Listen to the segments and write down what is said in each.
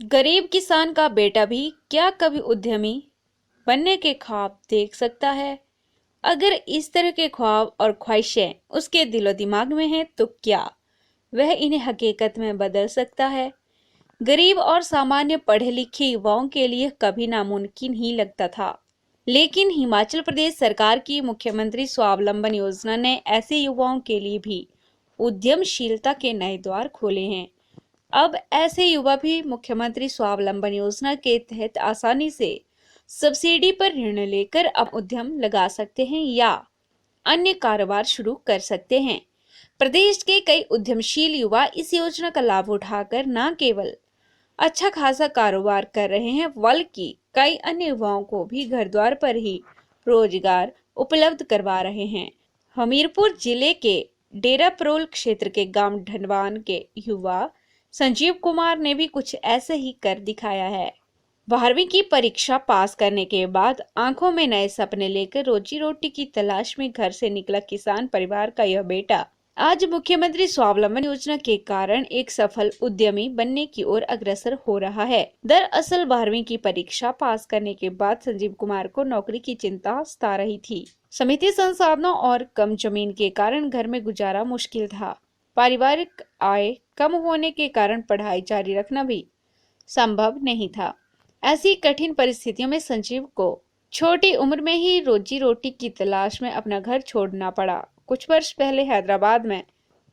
गरीब किसान का बेटा भी क्या कभी उद्यमी बनने के ख्वाब देख सकता है? अगर इस तरह के ख्वाब और ख्वाहिशें उसके दिलो दिमाग में हैं, तो क्या वह इन्हें हकीकत में बदल सकता है? गरीब और सामान्य पढ़े लिखे युवाओं के लिए कभी नामुमकिन ही लगता था, लेकिन हिमाचल प्रदेश सरकार की मुख्यमंत्री स्वावलंबन योजना ने ऐसे युवाओं के लिए भी उद्यमशीलता के नए द्वार खोले हैं। अब ऐसे युवा भी मुख्यमंत्री स्वावलंबन योजना के तहत आसानी से सब्सिडी पर ऋण लेकर अब उद्यम लगा सकते हैं या अन्य कारोबार शुरू कर सकते हैं। प्रदेश के कई उद्यमशील युवा इस योजना का लाभ उठाकर न केवल अच्छा खासा कारोबार कर रहे हैं, बल्कि कई अन्य युवाओं को भी घर द्वार पर ही रोजगार उपलब्ध करवा रहे हैं। हमीरपुर जिले के डेरा परोल क्षेत्र के गांव ढंडवान के युवा संजीव कुमार ने भी कुछ ऐसे ही कर दिखाया है। 12वीं की परीक्षा पास करने के बाद आंखों में नए सपने लेकर रोजी रोटी की तलाश में घर से निकला किसान परिवार का यह बेटा आज मुख्यमंत्री स्वावलंबन योजना के कारण एक सफल उद्यमी बनने की ओर अग्रसर हो रहा है। दरअसल 12वीं की परीक्षा पास करने के बाद संजीव कुमार को नौकरी की चिंता सता रही थी। सीमित संसाधनों और कम जमीन के कारण घर में गुजारा मुश्किल था। पारिवारिक आय कम होने के कारण पढ़ाई जारी रखना भी संभव नहीं था। ऐसी कठिन परिस्थितियों में संजीव को छोटी उम्र में ही रोजी रोटी की तलाश में अपना घर छोड़ना पड़ा। कुछ वर्ष पहले हैदराबाद में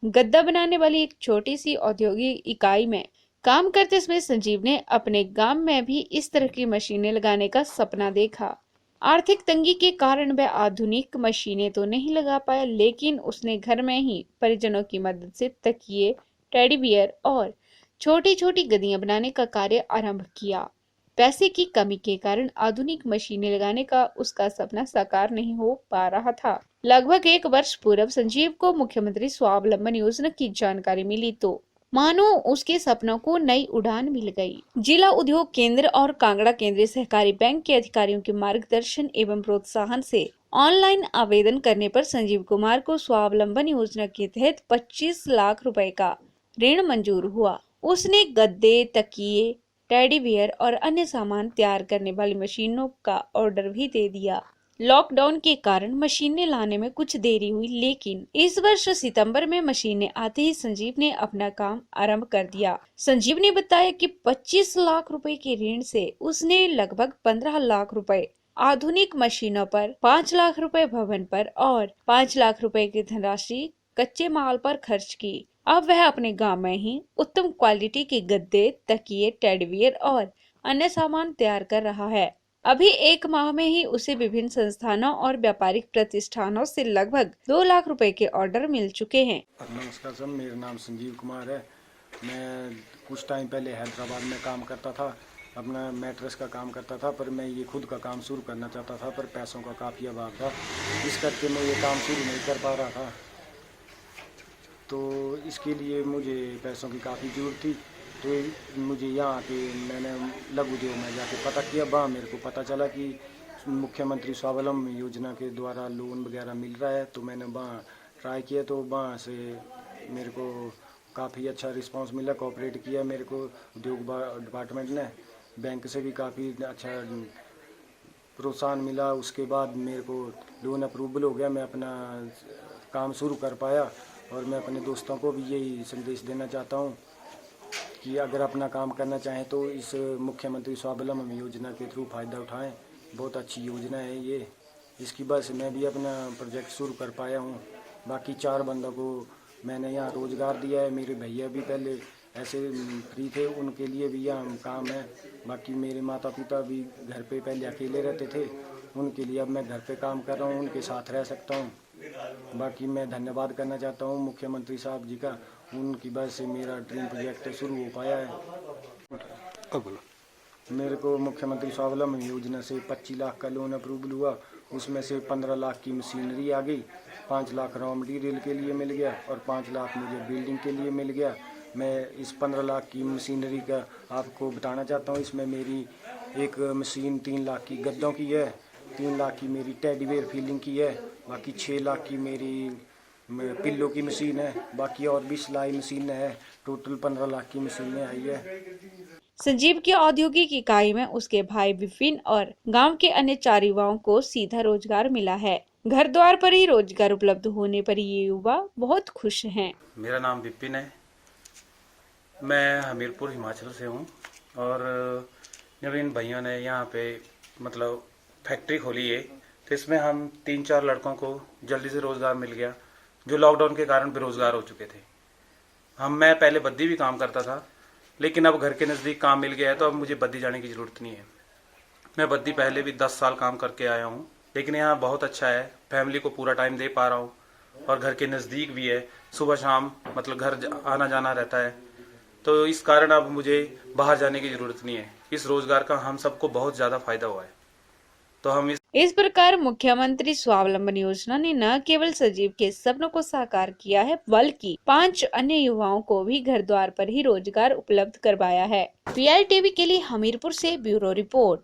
गद्दा बनाने वाली एक छोटी सी औद्योगिक इकाई में काम करते समय संजीव ने अपने गांव में भी इस तरह की मशीनें लगाने का सपना देखा। आर्थिक तंगी के कारण वह आधुनिक मशीनें तो नहीं लगा पाया, लेकिन उसने घर में ही परिजनों की मदद से तकिए, टेडी बियर और छोटी छोटी गद्दियां बनाने का कार्य आरंभ किया। पैसे की कमी के कारण आधुनिक मशीनें लगाने का उसका सपना साकार नहीं हो पा रहा था। लगभग एक वर्ष पूर्व संजीव को मुख्यमंत्री स्वावलंबन योजना की जानकारी मिली तो मानो उसके सपनों को नई उड़ान मिल गई। जिला उद्योग केंद्र और कांगड़ा केंद्रीय सहकारी बैंक के अधिकारियों के मार्गदर्शन एवं प्रोत्साहन से ऑनलाइन आवेदन करने पर संजीव कुमार को स्वावलंबन योजना के तहत 25 लाख रुपए का ऋण मंजूर हुआ। उसने गद्दे, तकिए, टेडी बियर और अन्य सामान तैयार करने वाली मशीनों का ऑर्डर भी दे दिया। लॉकडाउन के कारण मशीनें लाने में कुछ देरी हुई, लेकिन इस वर्ष सितंबर में मशीनें आते ही संजीव ने अपना काम आरंभ कर दिया। संजीव ने बताया कि 25 लाख रुपए के ऋण से उसने लगभग 15 लाख रुपए आधुनिक मशीनों पर, 5 लाख रुपए भवन पर और 5 लाख रुपए की धनराशि कच्चे माल पर खर्च की। अब वह अपने गांव में ही उत्तम क्वालिटी के गद्दे, तकिए, टेडी बियर और अन्य सामान तैयार कर रहा है। अभी एक माह में ही उसे विभिन्न संस्थानों और व्यापारिक प्रतिष्ठानों से लगभग 2 लाख रुपए के ऑर्डर मिल चुके हैं। नमस्कार सर, मेरा नाम संजीव कुमार है। मैं कुछ टाइम पहले हैदराबाद में काम करता था, अपना मैट्रेस का काम करता था, पर मैं ये खुद का काम शुरू करना चाहता था, पर पैसों का काफ़ी अभाव था, इस करके मैं ये काम शुरू नहीं कर पा रहा था। तो इसके लिए मुझे पैसों की काफ़ी ज़रूरत थी। तो मुझे यहाँ आके मैंने लघु उद्योग में जाके पता किया, वहाँ मेरे को पता चला कि मुख्यमंत्री स्वावलंबन योजना के द्वारा लोन वगैरह मिल रहा है। तो मैंने वहाँ ट्राई किया, तो वहाँ से मेरे को काफ़ी अच्छा रिस्पांस मिला, कोऑपरेट किया मेरे को उद्योग डिपार्टमेंट ने, बैंक से भी काफ़ी अच्छा प्रोत्साहन मिला। उसके बाद मेरे को लोन अप्रूवल हो गया, मैं अपना काम शुरू कर पाया। और मैं अपने दोस्तों को भी यही संदेश देना चाहता हूँ कि अगर अपना काम करना चाहें तो इस मुख्यमंत्री स्वावलंबन योजना के थ्रू फ़ायदा उठाएं। बहुत अच्छी योजना है ये, इसकी वजह से मैं भी अपना प्रोजेक्ट शुरू कर पाया हूँ। बाकी 4 बंदों को मैंने यहाँ रोज़गार दिया है। मेरे भैया भी पहले ऐसे फ्री थे, उनके लिए भी यहाँ काम है। बाकी मेरे माता पिता भी घर पे पहले अकेले रहते थे, उनके लिए अब मैं घर पे काम कर रहा हूँ, उनके साथ रह सकता हूँ। बाकी मैं धन्यवाद करना चाहता हूँ मुख्यमंत्री साहब जी का, उनकी वजह से मेरा ड्रीम प्रोजेक्ट शुरू हो पाया है। मेरे को मुख्यमंत्री स्वावलंबन योजना से 25 लाख का लोन अप्रूवल हुआ, उसमें से 15 लाख की मशीनरी आ गई, 5 लाख रॉ मटीरियल के लिए मिल गया और 5 लाख मुझे बिल्डिंग के लिए मिल गया। मैं इस 15 लाख की मशीनरी का आपको बताना चाहता हूँ। इसमें मेरी एक मशीन 3 लाख की गद्दों की है, 3 लाख की मेरी टेडी बियर फीलिंग की है, बाकी 6 लाख की मेरी पिल्लो की मशीन है, बाकी और भी सिलाई मशीन है। टोटल 15 लाख की मशीनें आई है। संजीव की औद्योगिक इकाई में उसके भाई विपिन और गांव के अन्य 4 युवाओं को सीधा रोजगार मिला है। घर द्वार पर ही रोजगार उपलब्ध होने पर ये युवा बहुत खुश हैं। मेरा नाम विपिन है। मैं हमीरपुर हिमाचल से हूँ और जब इन भाइयों ने यहाँ पे मतलब फैक्ट्री खोली है तो इसमें हम 3-4 लड़कों को जल्दी से रोज़गार मिल गया जो लॉकडाउन के कारण बेरोज़गार हो चुके थे। मैं पहले बद्दी भी काम करता था, लेकिन अब घर के नज़दीक काम मिल गया है तो अब मुझे बद्दी जाने की ज़रूरत नहीं है। मैं बद्दी पहले भी 10 साल काम करके आया हूँ, लेकिन यहाँ बहुत अच्छा है, फैमिली को पूरा टाइम दे पा रहा हूँ और घर के नज़दीक भी है, सुबह शाम मतलब घर आना जाना रहता है, तो इस कारण अब मुझे बाहर जाने की ज़रूरत नहीं है। इस रोज़गार का हम सबको बहुत ज़्यादा फायदा हुआ है। तो हम इस प्रकार मुख्यमंत्री स्वावलंबन योजना ने न केवल संजीव के सपनों को साकार किया है, बल्कि 5 अन्य युवाओं को भी घर द्वार पर ही रोजगार उपलब्ध करवाया है। PI टीवी के लिए हमीरपुर से ब्यूरो रिपोर्ट।